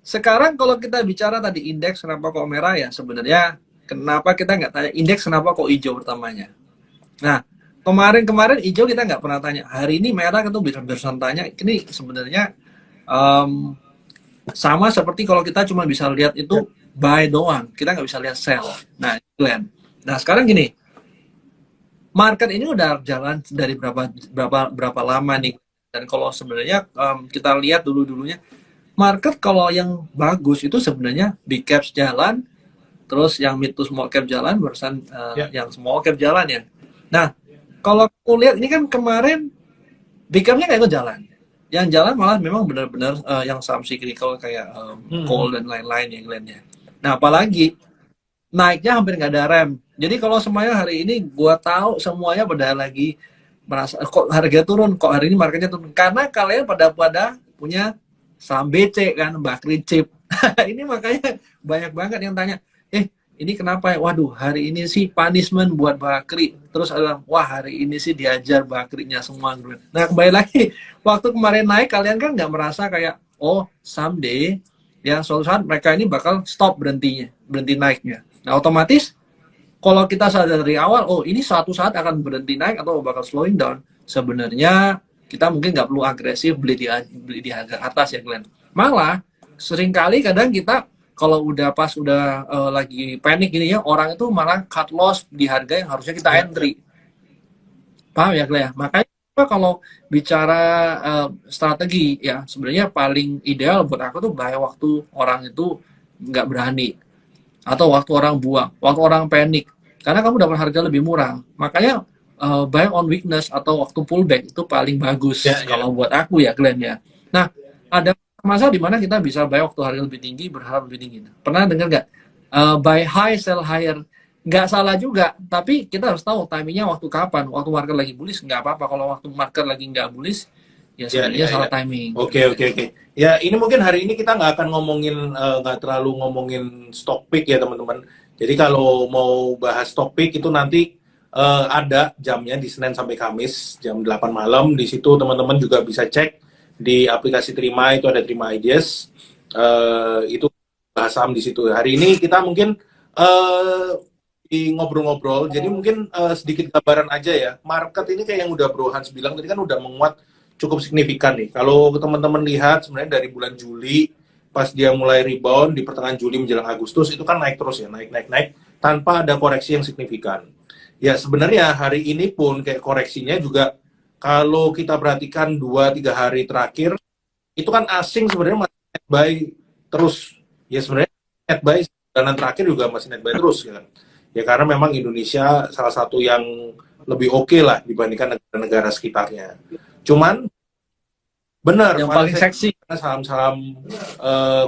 sekarang kalau kita bicara tadi indeks kenapa kok merah ya sebenarnya kenapa kita nggak tanya indeks kenapa kok hijau pertamanya. Nah, kemarin-kemarin hijau kita nggak pernah tanya. Hari ini merah itu bisa tanya. Ini sebenarnya um, sama seperti kalau kita cuma bisa lihat itu buy doang. Kita nggak bisa lihat sell. Nah, Glenn. Nah, sekarang gini, market ini udah jalan dari berapa berapa berapa lama nih. Dan kalau sebenarnya kita lihat dulu-dulunya, market kalau yang bagus itu sebenarnya big caps jalan, terus yang mid to small cap jalan, barusan Ya, yang small cap jalan ya. Nah, kalau aku lihat ini kan kemarin big cap-nya kayak itu jalan. Yang jalan malah memang benar-benar yang saham cyclical kayak hmm, coal dan lain-lain yang lainnya. Nah, apalagi naiknya hampir nggak ada rem. Jadi kalau semuanya hari ini gua tahu semuanya pada lagi merasa kok harga turun, kok hari ini marketnya turun. Karena kalian pada punya saham BC kan, Bakri Chip. Ini makanya banyak banget yang tanya, ini kenapa ya? Waduh, hari ini sih punishment buat Bakri. Terus ada, wah hari ini sih diajar Bakrinya semua. Nah kembali lagi, waktu kemarin naik kalian kan nggak merasa kayak, oh someday yang suatu saat mereka ini bakal stop berhenti naiknya. Nah otomatis kalau kita sadar dari awal, oh ini suatu saat akan berhenti naik atau bakal slowing down, sebenarnya kita mungkin nggak perlu agresif beli di harga atas ya Glenn. Malah seringkali kadang kita kalau udah pas udah lagi panik gini ya, orang itu malah cut loss di harga yang harusnya kita ya, ya. entry. Paham ya Glenn? Makanya kalau bicara strategi ya sebenarnya paling ideal buat aku tuh bahaya waktu orang itu nggak berani atau waktu orang buang, waktu orang panik. Karena kamu dapat harga lebih murah. Makanya buy on weakness atau waktu pullback itu paling bagus Ya, ya. kalau buat aku ya Glenn ya. Nah, ada masa di mana kita bisa buy waktu harga lebih tinggi, berharap lebih tinggi. Pernah dengar nggak? Buy high, sell higher. Nggak salah juga, tapi kita harus tahu timingnya waktu kapan. Waktu market lagi bullish nggak apa-apa. Kalau waktu market lagi nggak bullish, ya Ya, sebenarnya ya, ya. salah timing. Oke, oke, oke. Ya, ini mungkin hari ini kita nggak akan ngomongin, nggak terlalu ngomongin stock pick ya, teman-teman. Jadi kalau mau bahas stock pick itu nanti ada jamnya di Senin sampai Kamis, jam 8 malam. Di situ teman-teman juga bisa cek di aplikasi Terima, itu ada Terima Ideas. Itu bahas saham di situ. Hari ini kita mungkin di ngobrol-ngobrol, jadi mungkin sedikit gambaran aja ya. Market ini kayak yang udah Bro Hans bilang tadi kan udah menguat cukup signifikan nih. Kalau teman-teman lihat sebenarnya dari bulan Juli pas dia mulai rebound di pertengahan Juli menjelang Agustus itu kan naik terus ya, naik naik naik tanpa ada koreksi yang signifikan. Ya sebenarnya hari ini pun kayak koreksinya juga kalau kita perhatikan 2-3 hari terakhir itu kan asing sebenarnya masih net buy terus. Ya sebenarnya net buy dan terakhir juga masih net buy terus ya kan. Ya karena memang Indonesia salah satu yang lebih oke lah dibandingkan negara-negara sekitarnya. Cuman benar, Yang pada paling saya seksi. saham-saham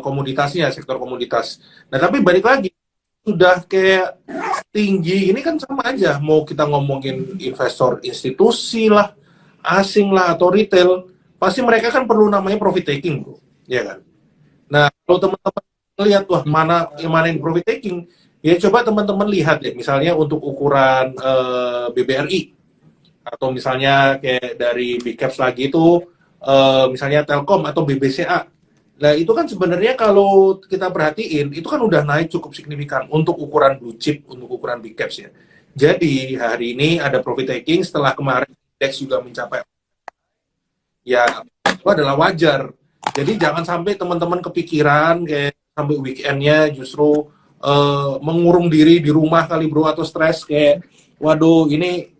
komoditasnya, sektor komoditas. Nah, tapi balik lagi, sudah kayak tinggi, ini kan sama aja. Mau kita ngomongin investor institusi lah, asing lah, atau retail, pasti mereka kan perlu namanya profit taking, bro. Ya kan? Nah, kalau teman-teman lihat, wah, mana yang profit taking, ya coba teman-teman lihat deh, misalnya untuk ukuran BBRI, atau misalnya kayak dari Big Caps lagi itu misalnya Telkom atau BBCA. Nah itu kan sebenarnya kalau kita perhatiin itu kan udah naik cukup signifikan untuk ukuran blue chip, untuk ukuran Big Caps ya. Jadi hari ini ada profit taking setelah kemarin indeks juga mencapai, ya itu adalah wajar. Jadi jangan sampai teman-teman kepikiran kayak sampai weekendnya justru mengurung diri di rumah kali bro, atau stres kayak waduh ini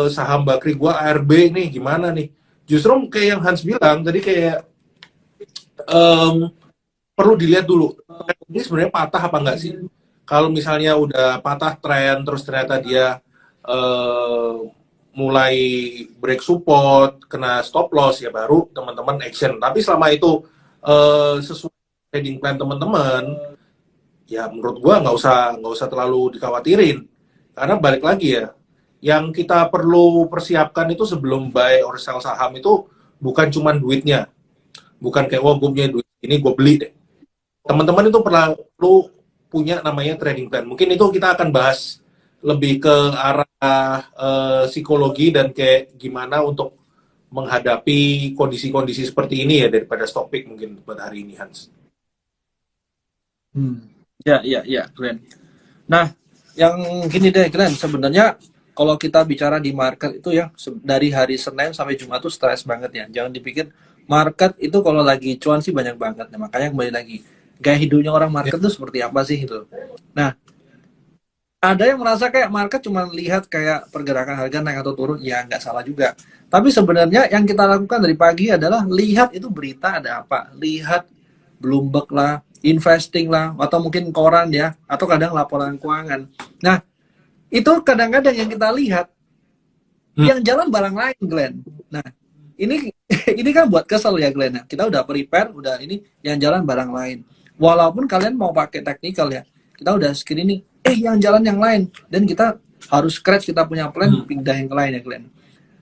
saham Bakri gua ARB nih gimana nih. Justru kayak yang Hans bilang tadi kayak em, perlu dilihat dulu ini sebenarnya patah apa enggak sih. Kalau misalnya udah patah tren terus ternyata dia eh, mulai break support, kena stop loss ya baru teman-teman action. Tapi selama itu sesuai trading plan teman-teman, ya menurut gua nggak usah terlalu dikhawatirin. Karena balik lagi ya, yang kita perlu persiapkan itu sebelum buy or sell saham itu bukan cuma duitnya, bukan kayak wah gue punya duit ini gue beli deh. Teman-teman itu perlu punya namanya trading plan. Mungkin itu kita akan bahas lebih ke arah psikologi dan kayak gimana untuk menghadapi kondisi-kondisi seperti ini ya daripada topik mungkin pada hari ini Hans. Hmm. Ya, ya, ya, Glenn. Nah, yang gini deh, Glenn, sebenarnya kalau kita bicara di market itu ya, dari hari Senin sampai Jumat tuh stres banget ya. Jangan dipikir market itu kalau lagi cuan sih banyak banget. Nah, makanya kembali lagi, gaya hidupnya orang Ya. market tuh seperti apa sih itu. Nah, ada yang merasa kayak market cuma lihat kayak pergerakan harga naik atau turun, ya nggak salah juga. Tapi sebenarnya yang kita lakukan dari pagi adalah lihat itu berita ada apa, lihat Bloomberg lah, investing lah, atau mungkin koran ya, atau kadang laporan keuangan. Nah, itu kadang-kadang yang kita lihat, Hmm. yang jalan barang lain, Glenn. Nah, ini ini kan buat kesel ya, Glenn. Kita udah prepare, udah ini yang jalan barang lain. Walaupun kalian mau pakai technical ya, kita udah screening, yang jalan yang lain. Dan kita harus scratch kita punya plan, Hmm. pindah yang lain ya, Glenn.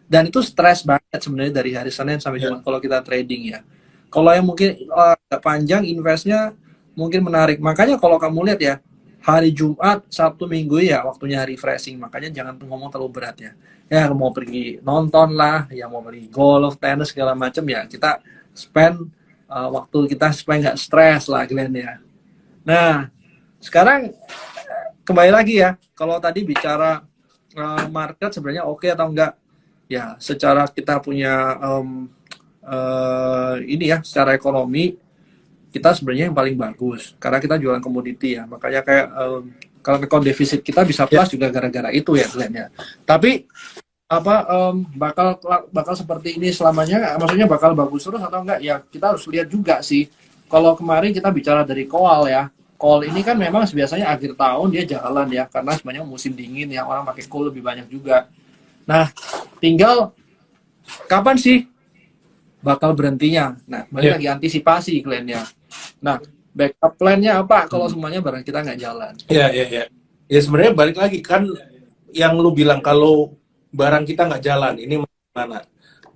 Dan itu stres banget sebenarnya dari hari Senin sampai Ya. Jumat kalau kita trading ya. Kalau yang mungkin agak panjang investnya mungkin menarik. Makanya kalau kamu lihat ya, hari Jumat, Sabtu, Minggu ya waktunya refreshing. Makanya jangan ngomong terlalu berat ya. Ya mau pergi nonton lah, ya mau pergi golf, tenis segala macam ya kita spend waktu kita supaya nggak stres lah Glenn ya. Nah sekarang kembali lagi ya, kalau tadi bicara market sebenarnya oke atau enggak, ya secara kita punya ini ya, secara ekonomi kita sebenarnya yang paling bagus karena kita jualan komoditi ya, makanya kayak kalau account defisit kita bisa Ya. plus juga gara-gara itu ya Glenn ya. Tapi apa bakal bakal seperti ini selamanya, maksudnya bakal bagus terus atau enggak ya kita harus lihat juga sih. Kalau kemarin kita bicara dari call ya, call ini kan memang biasanya akhir tahun dia jalan ya karena sebenarnya musim dingin ya, orang pakai call lebih banyak juga. Nah tinggal kapan sih bakal berhentinya. Nah balik Ya. lagi antisipasi kliennya. Nah backup plan-nya apa kalau Hmm. semuanya barang kita nggak jalan. Ya, ya, ya. Ya sebenarnya balik lagi kan yang lu bilang kalau barang kita nggak jalan, ini mana?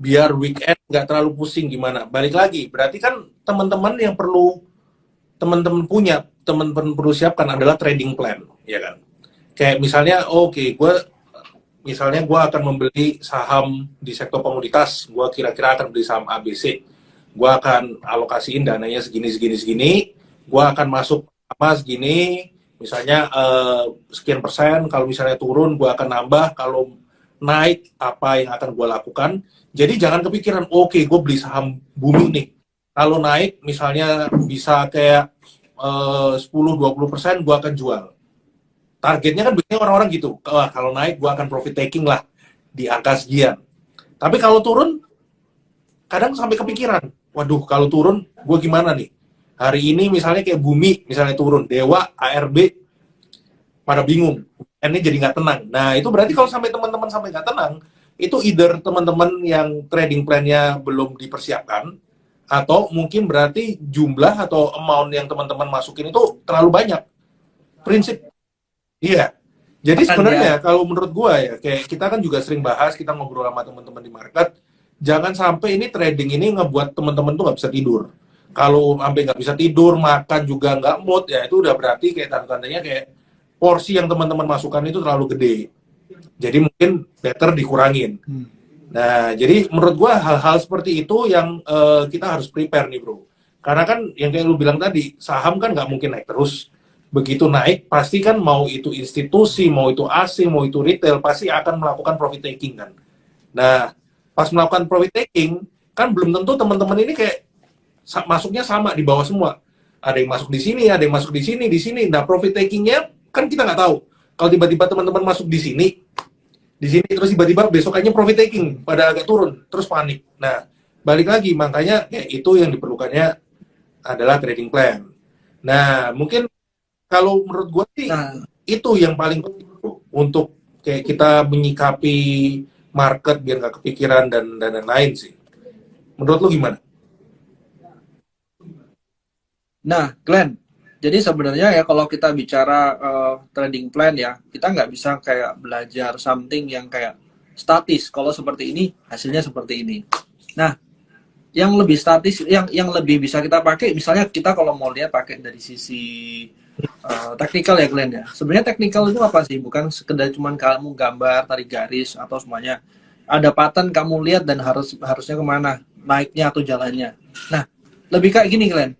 Biar weekend nggak terlalu pusing gimana? Balik lagi, berarti kan teman-teman yang perlu teman-teman punya, teman-teman perlu siapkan adalah trading plan, ya kan? Kayak misalnya, oke, gue akan membeli saham di sektor komoditas, gue kira-kira akan beli saham ABC, gue akan alokasiin dananya segini segini segini, gue akan masuk sama segini, misalnya sekian persen, kalau misalnya turun gue akan nambah, kalau naik apa yang akan gue lakukan. Jadi jangan kepikiran, oke, gue beli saham bumi nih, kalau naik misalnya bisa kayak 10-20% gue akan jual. Targetnya kan biasanya orang-orang gitu, wah kalau naik gue akan profit taking lah di angka sekian. Tapi kalau turun, kadang sampai kepikiran, waduh kalau turun gue gimana nih? Hari ini misalnya kayak bumi, misalnya turun, Dewa, ARB, pada bingung. Ini jadi nggak tenang. Nah itu berarti kalau sampai teman-teman sampai nggak tenang, itu either teman-teman yang trading plan-nya belum dipersiapkan, atau mungkin berarti jumlah atau amount yang teman-teman masukin itu terlalu banyak. Prinsip, iya. Jadi Kan ya. sebenarnya kalau menurut gua ya, kayak kita kan juga sering bahas, kita ngobrol sama teman-teman di market, jangan sampai ini trading ini ngebuat teman-teman tuh nggak bisa tidur. Kalau sampai nggak bisa tidur, makan juga nggak mood, ya itu udah berarti kayak tanda-tandanya kayak porsi yang teman-teman masukkan itu terlalu gede. Jadi mungkin better dikurangin. Hmm. Nah, jadi menurut gua hal-hal seperti itu yang kita harus prepare nih bro. Karena kan yang kayak lu bilang tadi, saham kan nggak mungkin naik terus. Begitu naik, pasti kan mau itu institusi, mau itu asing, mau itu retail, pasti akan melakukan profit taking kan. Nah, pas melakukan profit taking, kan belum tentu teman-teman ini kayak masuknya sama di bawah semua. Ada yang masuk di sini, ada yang masuk di sini, di sini. Nah, profit takingnya kan kita nggak tahu. Kalau tiba-tiba teman-teman masuk di sini terus tiba-tiba besokannya profit taking pada agak turun, terus panik. Nah, balik lagi makanya kayak itu yang diperlukannya adalah trading plan. Nah, mungkin kalau menurut gue sih Nah, itu yang paling penting bro, untuk kayak kita menyikapi market biar nggak kepikiran dan lain-lain sih. Menurut lu gimana? Nah, Glenn, jadi sebenarnya ya kalau kita bicara trading plan ya, kita nggak bisa kayak belajar something yang kayak statis. Kalau seperti ini, hasilnya seperti ini. Nah, yang lebih statis, yang lebih bisa kita pakai, misalnya kita kalau mau lihat pakai dari sisi teknikal ya Glenn ya. Sebenarnya teknikal itu apa sih? Bukan sekedar cuman kamu gambar, tarik garis atau semuanya. Ada pattern kamu lihat dan harusnya kemana, naiknya atau jalannya. Nah, lebih kayak gini Glenn.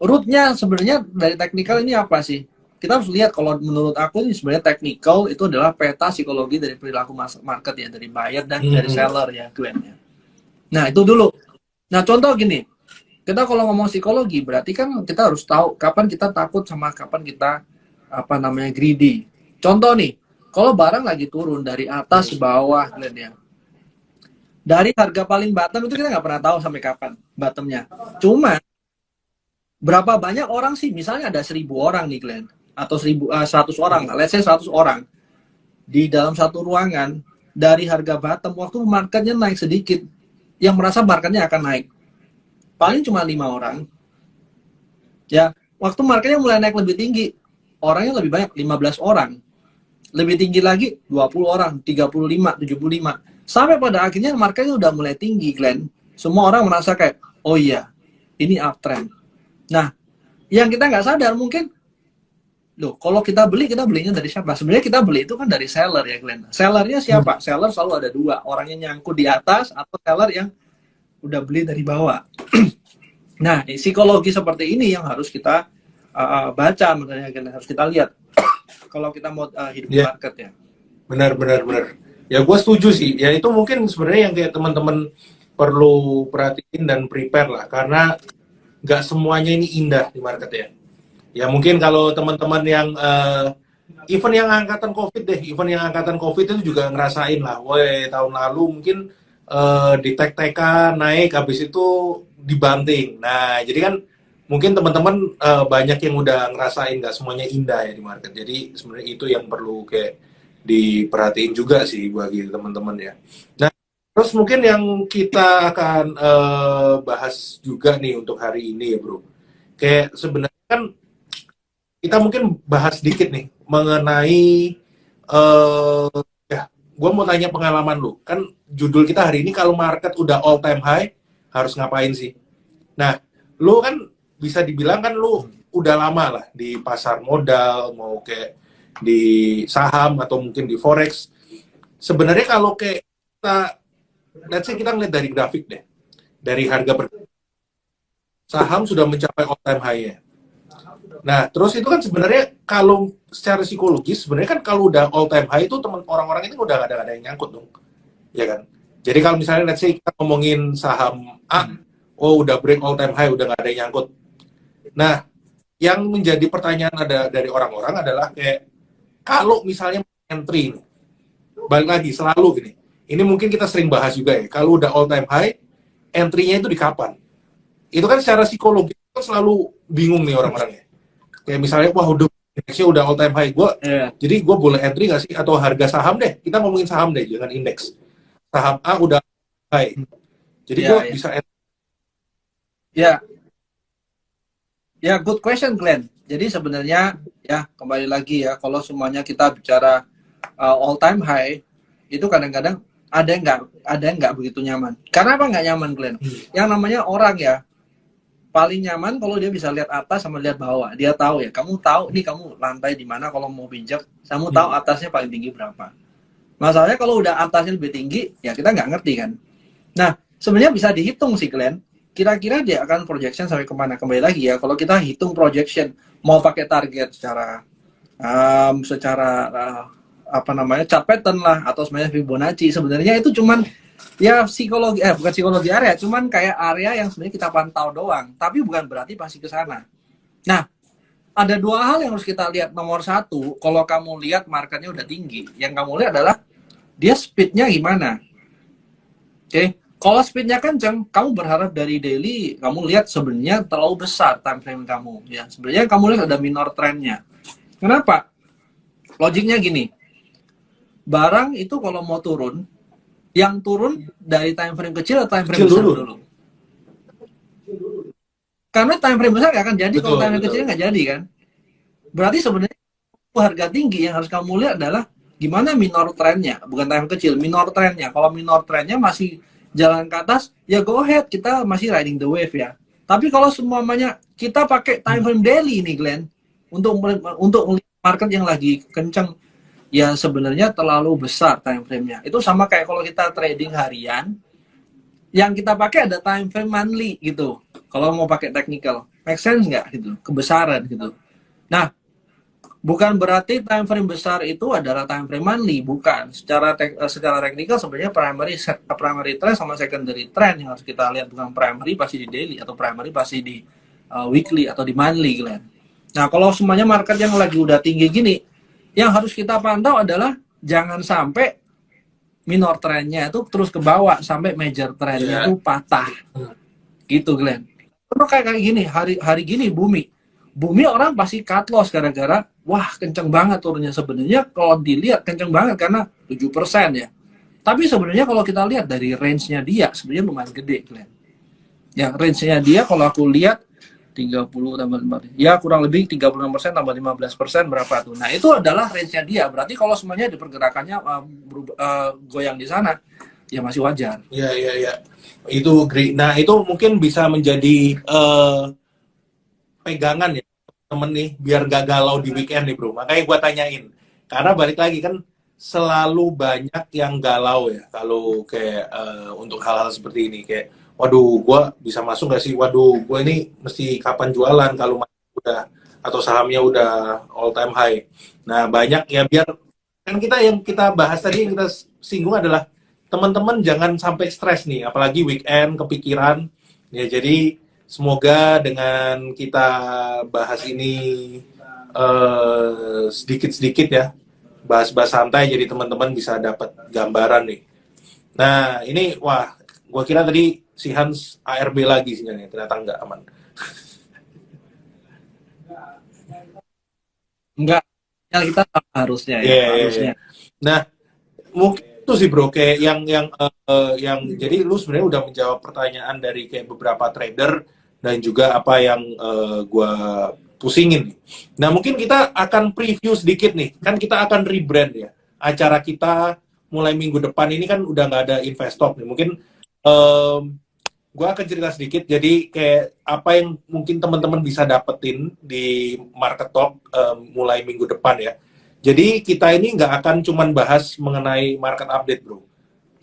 rootnya sebenarnya dari teknikal ini apa sih? Kita harus lihat, kalau menurut aku ini sebenarnya teknikal itu adalah peta psikologi dari perilaku market ya, dari buyer dan dari Hmm. seller ya, Glenn ya. Nah itu dulu. Nah contoh gini, kita kalau ngomong psikologi berarti kan kita harus tahu kapan kita takut sama kapan kita apa namanya greedy. Contoh nih, kalau barang lagi turun dari atas ke bawah, Glenn ya, dari harga paling bottom itu kita nggak pernah tahu sampai kapan bottomnya. Cuma berapa banyak orang sih, misalnya ada 1.000 orang nih Glenn, atau 100 orang, let's say 100 orang di dalam satu ruangan, dari harga bottom waktu marketnya naik sedikit, yang merasa marketnya akan naik paling cuma 5 orang ya. Waktu marketnya mulai naik lebih tinggi, orangnya lebih banyak, 15 orang, lebih tinggi lagi 20 orang, 35, 75, sampai pada akhirnya marketnya udah mulai tinggi Glenn. Semua orang merasa kayak, oh iya ini uptrend. Nah yang kita nggak sadar mungkin, loh kalau kita beli, kita belinya dari siapa? Sebenarnya kita beli itu kan dari seller ya Glenn. Sellernya siapa? Seller selalu ada dua, orang yang nyangkut di atas atau seller yang udah beli dari bawah. Nah psikologi seperti ini yang harus kita baca, makanya Glenn, harus kita lihat kalau kita mau hidup di Ya, market ya. benar, benar, benar. Ya, gue setuju sih. Ya, itu mungkin sebenarnya yang kayak teman-teman perlu perhatiin dan prepare lah, karena nggak semuanya ini indah di market ya. Ya, mungkin kalau teman-teman yang event yang angkatan COVID deh, event yang angkatan COVID itu juga ngerasain lah. Woi, tahun lalu mungkin di tek-tekan naik, habis itu dibanting. Nah, jadi kan mungkin teman-teman banyak yang udah ngerasain nggak semuanya indah ya di market. Jadi sebenarnya itu yang perlu kayak diperhatiin juga sih bagi teman-teman ya. Nah, terus mungkin yang kita akan bahas juga nih untuk hari ini ya bro. Kayak sebenarnya kan kita mungkin bahas sedikit nih mengenai eh ya, gue mau tanya pengalaman lu. Kan judul kita hari ini kalau market udah all time high harus ngapain sih? Nah, lu kan bisa dibilang kan lu udah lama lah di pasar modal, mau kayak di saham atau mungkin di forex. Sebenarnya kalau kayak kita, let's say kita ngeliat dari grafik deh, dari harga saham sudah mencapai all time high-nya. Nah, terus itu kan sebenarnya kalau secara psikologis sebenarnya kan kalau udah all time high itu teman orang-orang itu udah gak ada yang nyangkut dong, ya kan? Jadi kalau misalnya let's say kita ngomongin saham A, oh udah break all time high, udah gak ada yang nyangkut. Nah, yang menjadi pertanyaan ada dari orang-orang adalah kayak kalau misalnya entry ini, balik lagi selalu ini. Ini mungkin kita sering bahas juga ya. Kalau udah all time high, entry-nya itu di kapan? Itu kan secara psikologi kan selalu bingung nih orang-orangnya. Kayak misalnya, wah udah indeksnya udah all time high, Yeah. jadi gue boleh entry nggak sih? Atau harga saham deh, kita ngomongin saham deh, jangan indeks. Saham A udah high, jadi gue Ya, ya, bisa entry. ya, ya, good question Glenn. Jadi sebenarnya ya kembali lagi ya, kalau semuanya kita bicara all time high, itu kadang-kadang ada yang nggak begitu nyaman. Karena apa nggak nyaman Glenn? Yang namanya orang ya paling nyaman kalau dia bisa lihat atas sama lihat bawah. Dia tahu ya, kamu tahu nih kamu lantai di mana kalau mau pijak, kamu tahu atasnya paling tinggi berapa. Masalahnya kalau udah atasnya lebih tinggi, ya kita nggak ngerti kan. Nah, sebenarnya bisa dihitung sih Glenn. Kira-kira dia akan projection sampai kemana? Kembali lagi ya, kalau kita hitung projection, mau pakai target secara apa namanya chart pattern lah, atau sebenarnya Fibonacci, sebenarnya itu cuman ya psikologi, bukan psikologi area, cuman kayak area yang sebenarnya kita pantau doang, tapi bukan berarti pasti ke sana. Nah, ada dua hal yang harus kita lihat. Nomor satu, kalau kamu lihat marketnya udah tinggi, yang kamu lihat adalah dia speednya gimana. Oke, kalau speednya kenceng, kamu berharap dari daily, kamu lihat sebenarnya terlalu besar time frame kamu. Ya, sebenarnya kamu lihat ada minor trendnya. Kenapa? Logiknya gini, barang itu kalau mau turun, yang turun dari time frame kecil atau time frame Kecil besar dulu. dulu? Karena time frame besar nggak akan jadi kalau Betul, time frame betul. kecilnya nggak jadi kan. Berarti sebenarnya harga tinggi yang harus kamu lihat adalah gimana minor trendnya, bukan time kecil, minor trendnya. Kalau minor trendnya masih jalan ke atas, ya go ahead, kita masih riding the wave ya. Tapi kalau semuanya kita pakai time frame daily nih Glenn, untuk market yang lagi kencang, ya sebenarnya terlalu besar time frame-nya. Itu sama kayak kalau kita trading harian, yang kita pakai ada time frame monthly gitu. Kalau mau pakai technical. make sense nggak gitu, kebesaran gitu. Nah, bukan berarti time frame besar itu adalah time frame monthly, bukan. Secara teknikal sebenarnya primary trend sama secondary trend yang harus kita lihat, bukan primary pasti di daily atau primary pasti di weekly atau di monthly, Glenn. Nah, kalau semuanya market yang lagi udah tinggi gini, yang harus kita pantau adalah jangan sampai minor trendnya itu terus ke bawah sampai major trendnya Iya. itu patah gitu, Glenn. Karena kayak gini, hari gini bumi orang pasti cut loss gara-gara wah kenceng banget turunnya. Sebenarnya kalau dilihat kenceng banget karena 7% ya, tapi sebenarnya kalau kita lihat dari range-nya dia sebenarnya lumayan gede, Glenn. Yang range-nya dia kalau aku lihat 30 tambah 5, ya kurang lebih 36% tambah 15% berapa tuh. Nah itu adalah range-nya dia, berarti kalau semuanya di pergerakannya goyang di sana ya masih wajar. Iya, iya, iya. Itu great. Nah, itu mungkin bisa menjadi pegangan ya temen nih biar gak galau di weekend nih bro, makanya gue tanyain karena balik lagi kan selalu banyak yang galau ya kalau kayak untuk hal-hal seperti ini kayak waduh gue bisa masuk gak sih, waduh gue ini mesti kapan jualan kalau udah atau sahamnya udah all time high. Nah banyak ya biar kan kita yang kita bahas tadi yang kita singgung adalah teman-teman jangan sampai stres nih apalagi weekend kepikiran ya. Jadi semoga dengan kita bahas ini sedikit-sedikit ya, bahas-bahas santai jadi teman-teman bisa dapat gambaran nih. Nah ini wah, gua kira tadi si Hans ARB lagi sebenarnya, ternyata nggak aman. Enggak, ya kita harusnya Iya, ya, yeah, iya, iya. harusnya. Nah mungkin itu sih bro kayak yang jadi lu sebenarnya udah menjawab pertanyaan dari kayak beberapa trader dan juga apa yang gua pusingin. Nah mungkin kita akan preview sedikit nih, kan kita akan rebrand ya acara kita mulai minggu depan ini kan udah nggak ada investor nih. Mungkin gue akan cerita sedikit. Jadi kayak apa yang mungkin teman-teman bisa dapetin di Market Talk mulai minggu depan ya. Jadi kita ini nggak akan cuman bahas mengenai market update bro.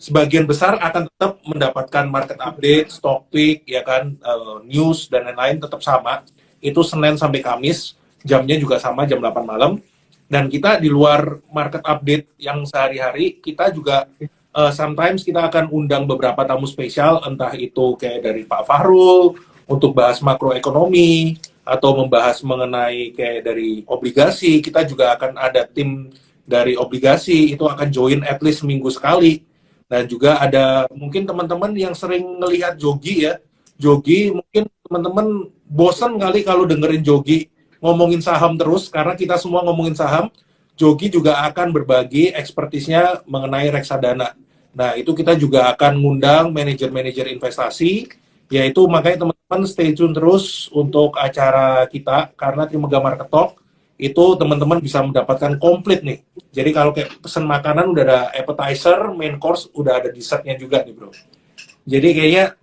Sebagian besar akan tetap mendapatkan market update, stock pick, ya kan, news dan lain-lain tetap sama. Itu Senin sampai Kamis, jamnya juga sama jam 8 malam. Dan kita di luar market update yang sehari-hari, kita juga sometimes kita akan undang beberapa tamu spesial, entah itu kayak dari Pak Fahrul untuk bahas makroekonomi atau membahas mengenai kayak dari obligasi. Kita juga akan ada tim dari obligasi itu akan join at least seminggu sekali. Dan juga ada mungkin teman-teman yang sering ngelihat Jogi ya. Jogi mungkin teman-teman bosan kali kalau dengerin Jogi ngomongin saham terus karena kita semua ngomongin saham. Jogi juga akan berbagi ekspertisnya mengenai reksadana. Nah, itu kita juga akan ngundang manajer-manajer investasi, yaitu makanya teman-teman stay tune terus untuk acara kita, karena tim Mega Market Talk, itu teman-teman bisa mendapatkan komplit nih. Jadi kalau kayak pesen makanan udah ada appetizer, main course, udah ada dessertnya juga nih bro. Jadi kayaknya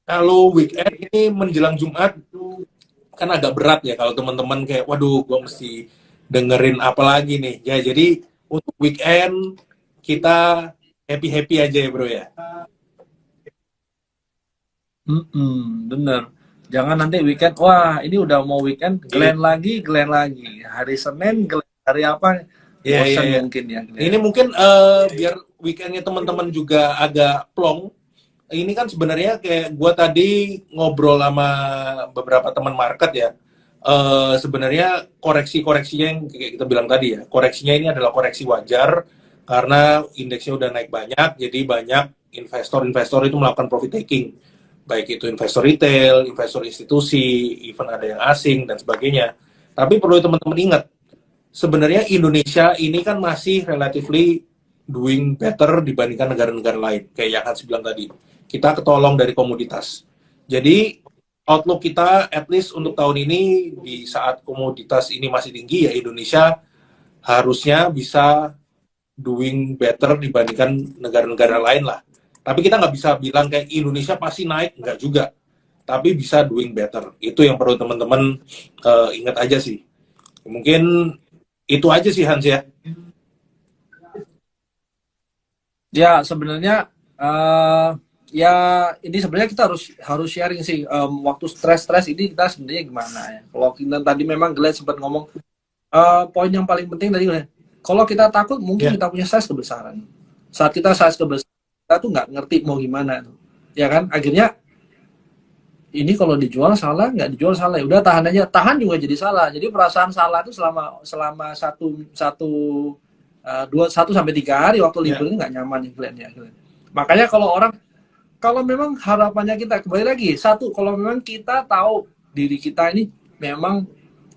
kalau weekend ini menjelang Jumat, kan agak berat ya kalau teman-teman kayak, waduh gue mesti dengerin apa lagi nih. Ya jadi untuk weekend, kita happy-happy aja ya bro ya. Bener. Jangan nanti weekend, wah ini udah mau weekend, Iya, Glenn lagi. Hari Senin, Glenn hari apa? iya, iya. Bosan Iya. mungkin ya, Ini Glenn. mungkin biar weekendnya teman-teman juga agak plong. Ini kan sebenarnya kayak gue tadi ngobrol sama beberapa teman market ya. Sebenarnya koreksi-koreksinya yang kayak kita bilang tadi ya, koreksinya ini adalah koreksi wajar karena indeksnya udah naik banyak, jadi banyak investor-investor itu melakukan profit taking, baik itu investor retail, investor institusi, even ada yang asing dan sebagainya. Tapi perlu teman-teman ingat, sebenarnya Indonesia ini kan masih relatively doing better dibandingkan negara-negara lain. Kayak yang Hans bilang tadi, kita ketolong dari komoditas. Jadi outlook kita at least untuk tahun ini di saat komoditas ini masih tinggi ya Indonesia harusnya bisa doing better dibandingkan negara-negara lain lah. Tapi kita nggak bisa bilang kayak Indonesia pasti naik, nggak juga. Tapi bisa doing better. Itu yang perlu teman-teman ingat aja sih. Mungkin itu aja sih Hans ya. Ya sebenarnya Ya ini sebenarnya kita harus sharing sih, waktu stres ini kita sebenarnya gimana ya. Kalau kita tadi memang Glenn sempat ngomong, poin yang paling penting tadi Glenn, kalau kita takut mungkin Ya, kita punya size kebesaran. Saat kita size kebesaran kita tuh nggak ngerti mau gimana tuh. Ya kan, akhirnya ini kalau dijual salah, nggak dijual salah, ya udah tahan aja, tahan juga jadi salah. Jadi perasaan salah itu selama selama satu satu dua satu sampai 3 hari waktu ya, libur ini nggak nyaman nih Glenn ya Glenn. Makanya kalau orang, kalau memang harapannya kita kembali lagi satu, kalau memang kita tahu diri kita ini memang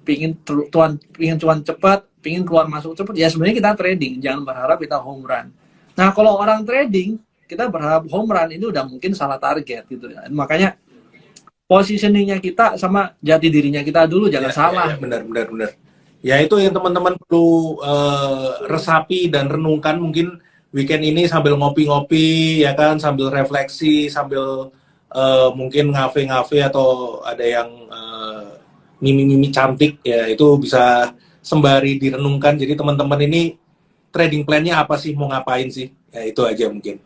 pingin cuan cepat, pingin keluar masuk cepat, ya sebenarnya kita trading, jangan berharap kita home run. Nah kalau orang trading kita berharap home run, ini udah mungkin salah target gitu ya. Makanya positioningnya kita sama jati dirinya kita dulu ya, jangan ya, salah. ya, benar, benar, benar. Ya itu yang teman-teman perlu resapi dan renungkan mungkin weekend ini sambil ngopi-ngopi ya kan, sambil refleksi, sambil mungkin ngafe-ngafe atau ada yang mimi-mimi cantik ya itu bisa sembari direnungkan. Jadi teman-teman ini trading plan-nya apa sih, mau ngapain sih? Ya itu aja mungkin.